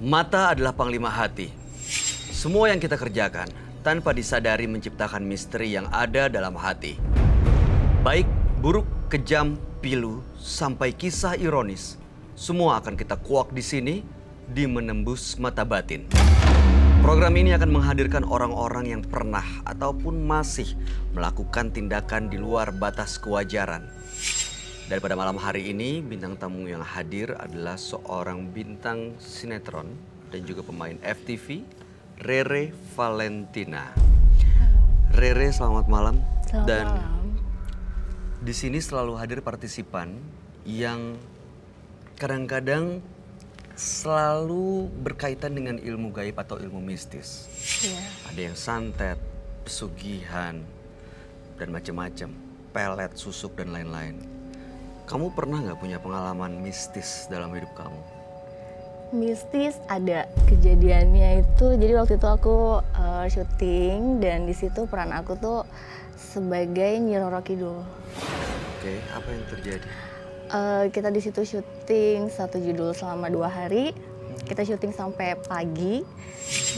Mata adalah panglima hati. Semua yang kita kerjakan tanpa disadari menciptakan misteri yang ada dalam hati. Baik, buruk, kejam, pilu, sampai kisah ironis. Semua akan kita kuak di sini di Menembus Mata Batin. Program ini akan menghadirkan orang-orang yang pernah ataupun masih melakukan tindakan di luar batas kewajaran. Dan pada malam hari ini, bintang tamu yang hadir adalah seorang bintang sinetron dan juga pemain FTV, Rere Valentina. Rere, selamat malam. Selamat malam. Di sini selalu hadir partisipan yang kadang-kadang selalu berkaitan dengan ilmu gaib atau ilmu mistis. Iya. Ada yang santet, pesugihan, dan macam-macam, pelet, susuk, dan lain-lain. Kamu pernah nggak punya pengalaman mistis dalam hidup kamu? Mistis ada kejadiannya itu. Jadi waktu itu aku syuting dan di situ peran aku tuh sebagai Nyi Roro Kidul. Oke, apa yang terjadi? Kita di situ syuting satu judul selama 2 hari. Kita syuting sampai pagi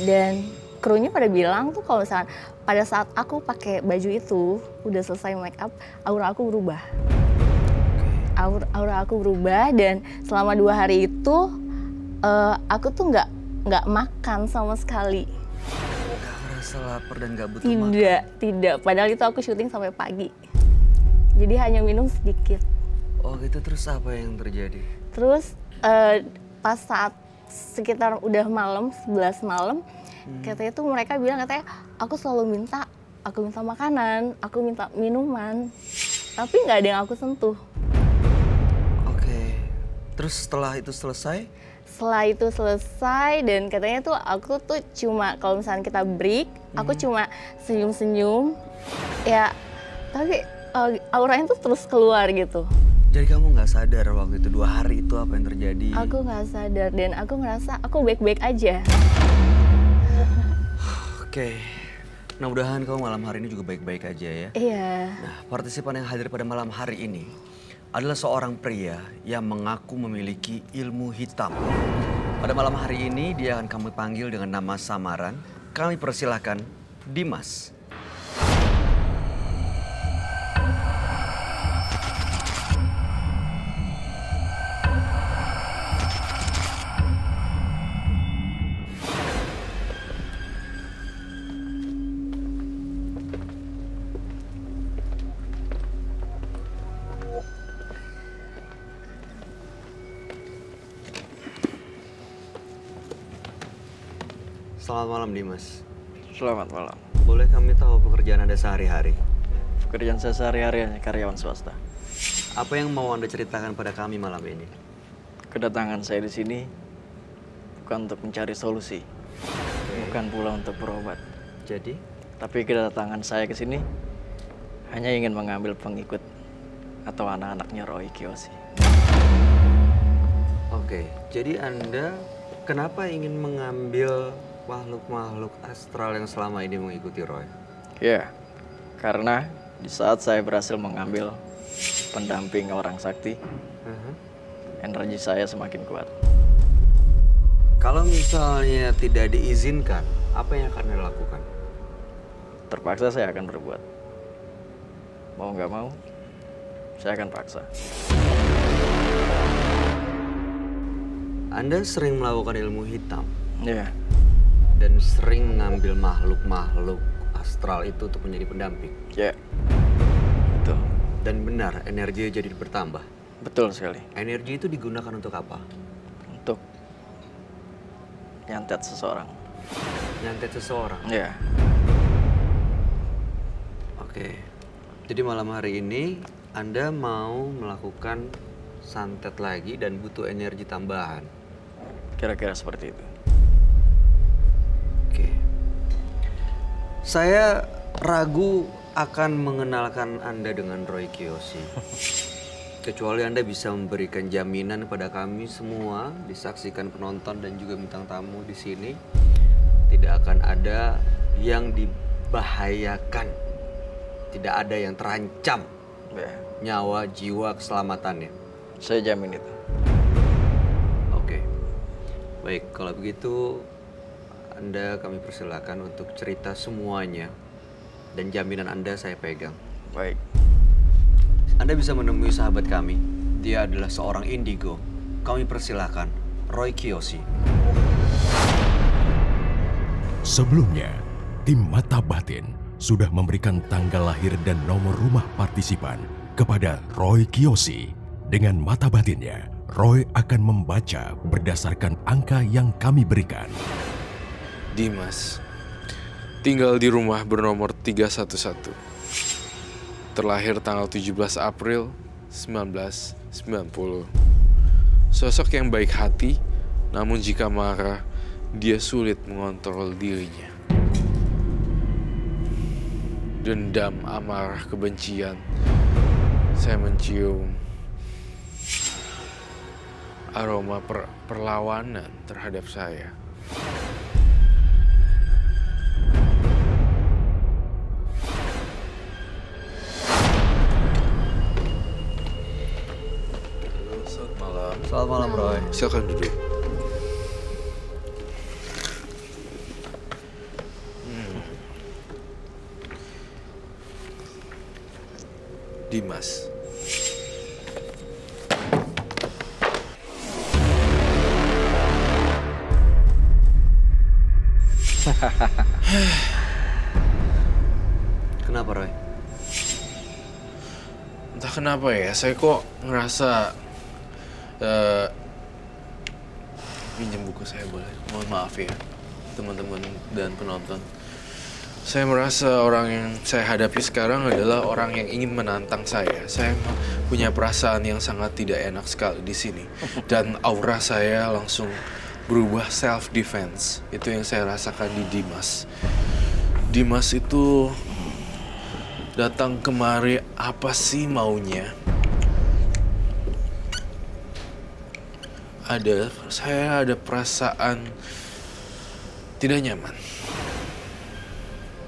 dan krunya pada bilang tuh kalau misalkan pada saat aku pakai baju itu udah selesai make up, aura aku berubah. Aura aku berubah dan selama 2 hari itu aku tuh nggak makan sama sekali. Gak ngerasa lapar dan gak butuh makan? Tidak. Padahal itu aku syuting sampai pagi. Jadi hanya minum sedikit. Oh gitu, terus apa yang terjadi? Terus pas saat sekitar udah malam, 11 malam, katanya tuh mereka bilang katanya aku selalu minta makanan, aku minta minuman, tapi nggak ada yang aku sentuh. Terus setelah itu selesai? Setelah itu selesai dan katanya tuh aku tuh cuma kalau misalnya kita break, aku cuma senyum-senyum, ya tapi auranya tuh terus keluar gitu. Jadi kamu nggak sadar waktu itu 2 hari itu apa yang terjadi? Aku nggak sadar dan aku ngerasa aku baik-baik aja. Oke, mudah-mudahan kamu malam hari ini juga baik-baik aja ya. Iya. Nah, partisipan yang hadir pada malam hari ini adalah seorang pria yang mengaku memiliki ilmu hitam. Pada malam hari ini dia akan kami panggil dengan nama samaran. Kami persilahkan Dimas. Selamat malam Dimas. Selamat malam. Boleh kami tahu pekerjaan Anda sehari-hari? Pekerjaan saya sehari-hari hanya karyawan swasta. Apa yang mau Anda ceritakan pada kami malam ini? Kedatangan saya di sini bukan untuk mencari solusi, bukan pula untuk berobat. Jadi? Tapi kedatangan saya ke sini hanya ingin mengambil pengikut atau anak-anaknya Roy Kiyoshi. Oke, jadi Anda kenapa ingin mengambil makhluk-makhluk astral yang selama ini mengikuti Roy? Ya, karena di saat saya berhasil mengambil pendamping orang sakti, energi saya semakin kuat. Kalau misalnya tidak diizinkan, apa yang akan Anda lakukan? Terpaksa saya akan berbuat. Mau nggak mau, saya akan paksa. Anda sering melakukan ilmu hitam? Ya. Dan sering mengambil makhluk-makhluk astral itu untuk menjadi pendamping? Ya, betul. Dan benar, energi jadi bertambah? Betul sekali. Energi itu digunakan untuk apa? Untuk nyantet seseorang. Nyantet seseorang? Ya. Oke. Jadi malam hari ini Anda mau melakukan santet lagi dan butuh energi tambahan. Kira-kira seperti itu. Oke. Saya ragu akan mengenalkan Anda dengan Roy Kiyoshi. Kecuali Anda bisa memberikan jaminan kepada kami semua, disaksikan penonton dan juga bintang tamu di sini, tidak akan ada yang dibahayakan, tidak ada yang terancam Ya, nyawa, jiwa, keselamatannya. saya jamin itu. Oke, baik kalau begitu Anda kami persilakan untuk cerita semuanya dan jaminan Anda saya pegang. Baik. Anda bisa menemui sahabat kami. Dia adalah seorang indigo. Kami persilahkan, Roy Kiyoshi. Sebelumnya, tim Mata Batin sudah memberikan tanggal lahir dan nomor rumah partisipan kepada Roy Kiyoshi. Dengan mata batinnya, Roy akan membaca berdasarkan angka yang kami berikan. Dimas, tinggal di rumah bernomor 311. Terlahir tanggal 17 April 1990. Sosok yang baik hati, namun jika marah, dia sulit mengontrol dirinya. Dendam, amarah, kebencian. Saya mencium aroma perlawanan terhadap saya. Selamat malam. Selamat malam, Roy. Silakan duduk. Dimas. Kenapa, Roy? Entah kenapa ya, saya kok ngerasa pinjam buku saya boleh? Mohon maaf ya, teman-teman dan penonton. Saya merasa orang yang saya hadapi sekarang adalah orang yang ingin menantang saya. Saya punya perasaan yang sangat tidak enak sekali di sini. Dan aura saya langsung berubah self-defense. Itu yang saya rasakan di Dimas. Dimas itu datang kemari apa sih maunya? Saya ada perasaan tidak nyaman.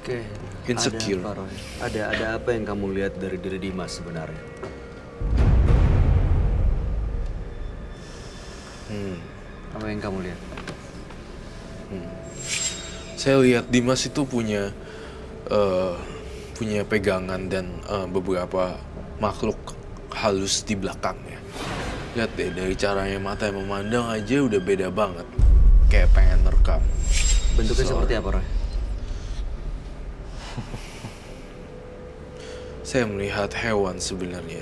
Oke. Insecure. Ada apa, Roy? Ada apa yang kamu lihat dari diri Dimas sebenarnya? Apa yang kamu lihat? Saya lihat Dimas itu punya pegangan dan beberapa makhluk halus di belakangnya. Lihat deh, dari caranya mata yang memandang aja udah beda banget. Kayak pengen nerekam. Bentuknya seperti apa, Roy? Saya melihat hewan sebenarnya.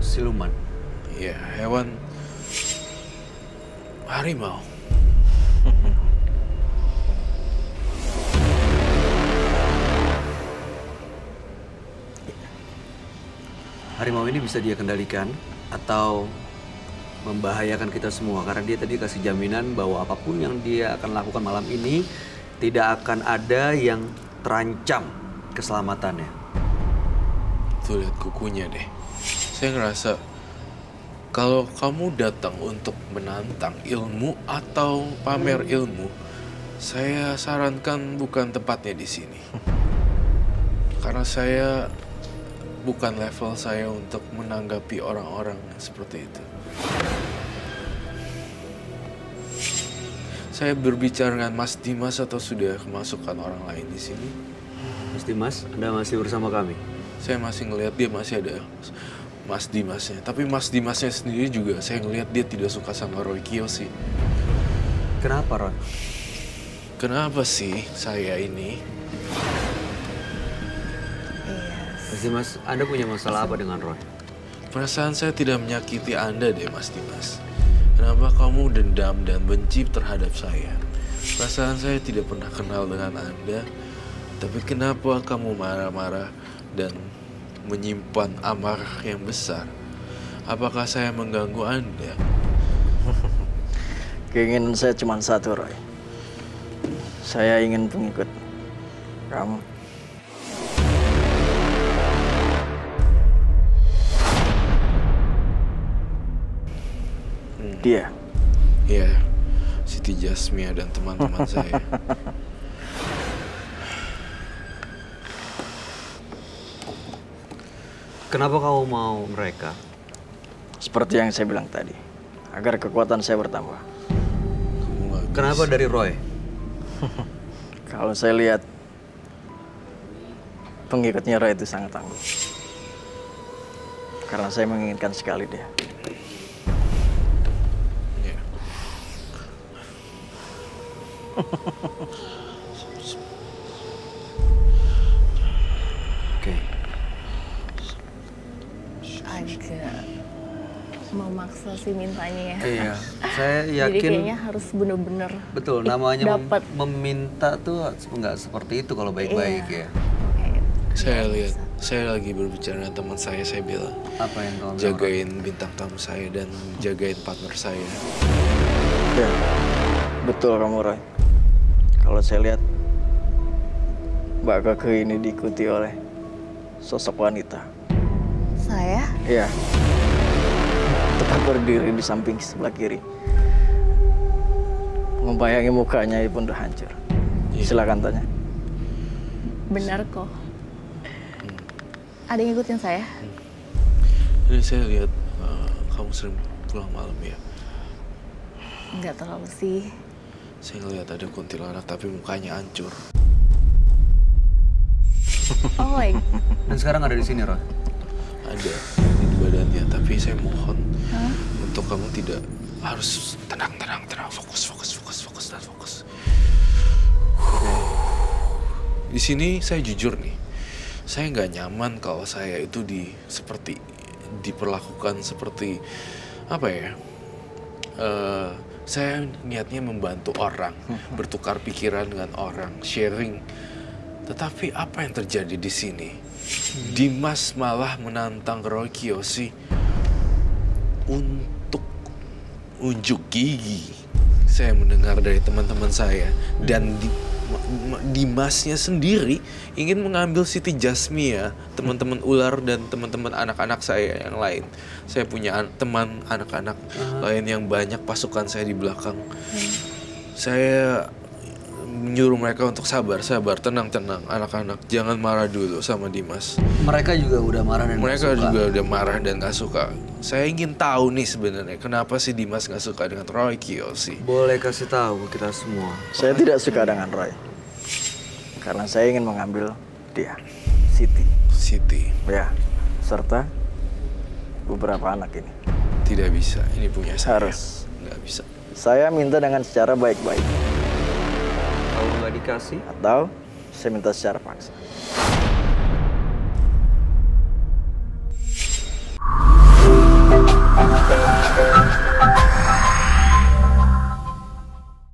Siluman. Ya, hewan harimau. Harimau ini bisa dia kendalikan atau membahayakan kita semua karena dia tadi kasih jaminan bahwa apapun yang dia akan lakukan malam ini tidak akan ada yang terancam keselamatannya. Tuh lihat kukunya deh. Saya ngerasa kalau kamu datang untuk menantang ilmu atau pamer ilmu, saya sarankan bukan tempatnya di sini. Karena saya bukan level saya untuk menanggapi orang-orang seperti itu. Saya berbicara dengan Mas Dimas atau sudah kemasukan orang lain di sini? Mas Dimas, Anda masih bersama kami? Saya masih ngelihat dia masih ada Mas Dimasnya. Tapi Mas Dimasnya sendiri juga saya ngelihat dia tidak suka sama Roy Kiyoshi. Kenapa, Roy? Kenapa sih saya ini? Mas Dimas, Anda punya masalah apa dengan Roy? Perasaan saya tidak menyakiti Anda deh Mas Dimas. Kenapa kamu dendam dan benci terhadap saya? Perasaan saya tidak pernah kenal dengan Anda. Tapi kenapa kamu marah-marah dan menyimpan amarah yang besar? Apakah saya mengganggu Anda? Keinginan saya cuma satu, Roy. Saya ingin pengikut kamu. Dia. Iya, Siti Jasmia dan teman-teman saya. Kenapa kamu mau mereka? Seperti yang saya bilang tadi, agar kekuatan saya bertambah. Kamu nggak bisa. Kenapa dari Roy? Kalau saya lihat pengikutnya Roy itu sangat tangguh. Karena saya menginginkan sekali dia. Iya. Oke. Agak memaksa sih mintanya ya. Iya, saya Jadi yakin kayaknya harus bener-bener betul namanya dapat. meminta tuh nggak seperti itu kalau baik-baik Iya. ya. Saya lihat, saya lagi berbicara dengan teman saya bilang, Apa yang kamu bilang? jagain bintang tamu saya dan jagain partner saya. Ya, betul kamu Roy. Kalau saya lihat Mbak Keke ini diikuti oleh sosok wanita. Saya? Iya. Tepat berdiri di samping sebelah kiri. Membayangi mukanya pun udah hancur. Iya. Silakan tanya. Benar kok. Ada yang ngikutin saya? Jadi saya lihat kamu sering pulang malam ya. Nggak terlalu sih. Saya ngeliat ada kuntilanak tapi mukanya hancur. Oh my. Dan sekarang ada di sini, Roy. Ada di badannya, tapi saya mohon untuk kamu tidak harus tenang, fokus. Di sini saya jujur nih, saya nggak nyaman kalau saya itu diperlakukan seperti apa ya? Saya niatnya membantu orang, bertukar pikiran dengan orang, sharing. Tetapi apa yang terjadi di sini? Dimas malah menantang Roy Kiyoshi untuk unjuk gigi. Saya mendengar dari teman-teman saya dan Dimasnya sendiri ingin mengambil Siti Jasmia, teman-teman ular dan teman-teman anak-anak saya yang lain. Saya punya teman anak-anak lain yang banyak, pasukan saya di belakang. Saya menyuruh mereka untuk sabar, tenang anak-anak, jangan marah dulu sama Dimas. Mereka juga udah marah dan Mereka nggak suka. juga udah marah dan gak suka. Saya ingin tahu nih sebenarnya kenapa sih Dimas gak suka dengan Roy Kiyoshi. Boleh kasih tahu ke kita semua. Saya tidak suka dengan Roy. Karena saya ingin mengambil dia, Siti. Ya, serta beberapa anak ini. Tidak bisa, ini punya saya. Harus. Nggak bisa. Saya minta dengan secara baik-baik. Kalau nggak dikasih, Atau saya minta secara paksa.